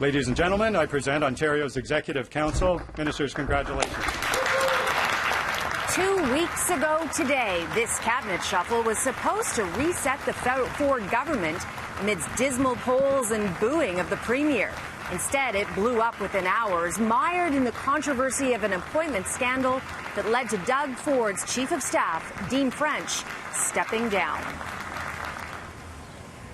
Ladies and gentlemen, I present Ontario's Executive Council. Ministers, congratulations. 2 weeks ago today, this cabinet shuffle was supposed to reset the Ford government amidst dismal polls and booing of the Premier. Instead, it blew up within hours, mired in the controversy of an appointment scandal that led to Doug Ford's Chief of Staff, Dean French, stepping down.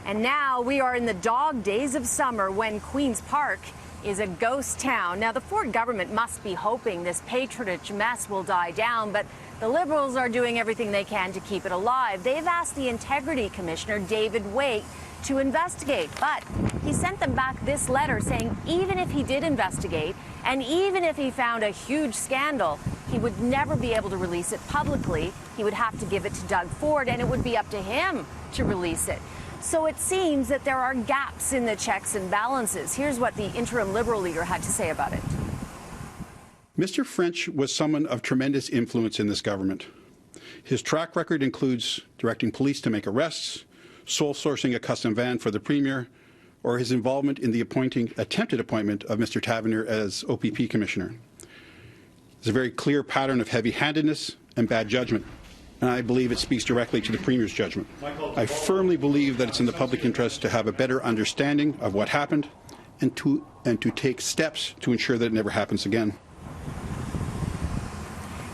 And now we are in the dog days of summer when Queen's Park is a ghost town. Now, the Ford government must be hoping this patronage mess will die down, but the Liberals are doing everything they can to keep it alive. They've asked the Integrity Commissioner, David Wake, to investigate, but he sent them back this letter saying even if he did investigate and even if he found a huge scandal, he would never be able to release it publicly. He would have to give it to Doug Ford, and it would be up to him to release it. So it seems that there are gaps in the checks and balances. Here's what the interim Liberal leader had to say about it. Mr. French was someone of tremendous influence in this government. His track record includes directing police to make arrests, sole sourcing a custom van for the Premier, or his involvement in the attempted appointment of Mr. Tavernier as OPP Commissioner. There's a very clear pattern of heavy-handedness and bad judgment, and I believe it speaks directly to the Premier's judgment. I firmly believe that it's in the public interest to have a better understanding of what happened and to take steps to ensure that it never happens again.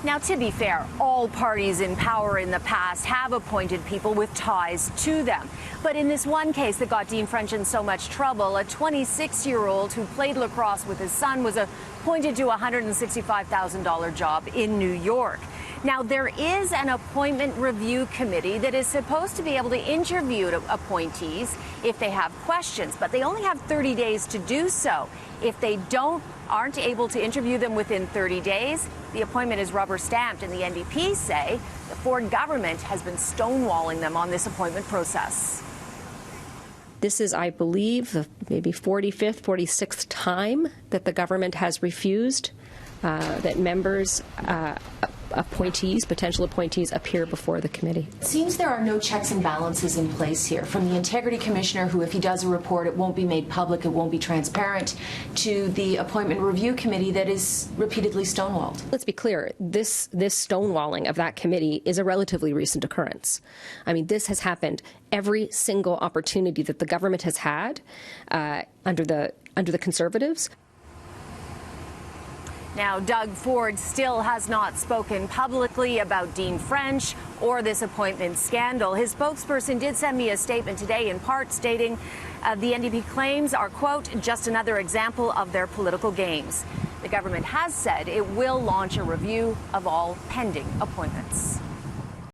Now, to be fair, all parties in power in the past have appointed people with ties to them. But in this one case that got Dean French in so much trouble, a 26-year-old who played lacrosse with his son was appointed to a $165,000 job in New York. Now, there is an appointment review committee that is supposed to be able to interview appointees if they have questions, but they only have 30 days to do so. If they aren't able to interview them within 30 days, the appointment is rubber stamped, and the NDP say the Ford government has been stonewalling them on this appointment process. This is, I believe, the maybe 45th, 46th time that the government has refused that members, appointees, potential appointees, appear before the committee. It seems there are no checks and balances in place here, from the Integrity Commissioner, who, if he does a report, it won't be made public, it won't be transparent, to the Appointment Review Committee that is repeatedly stonewalled. Let's be clear, this stonewalling of that committee is a relatively recent occurrence. I mean, this has happened every single opportunity that the government has had under the Conservatives. Now, Doug Ford still has not spoken publicly about Dean French or this appointment scandal. His spokesperson did send me a statement today, in part stating the NDP claims are, quote, just another example of their political games. The government has said it will launch a review of all pending appointments.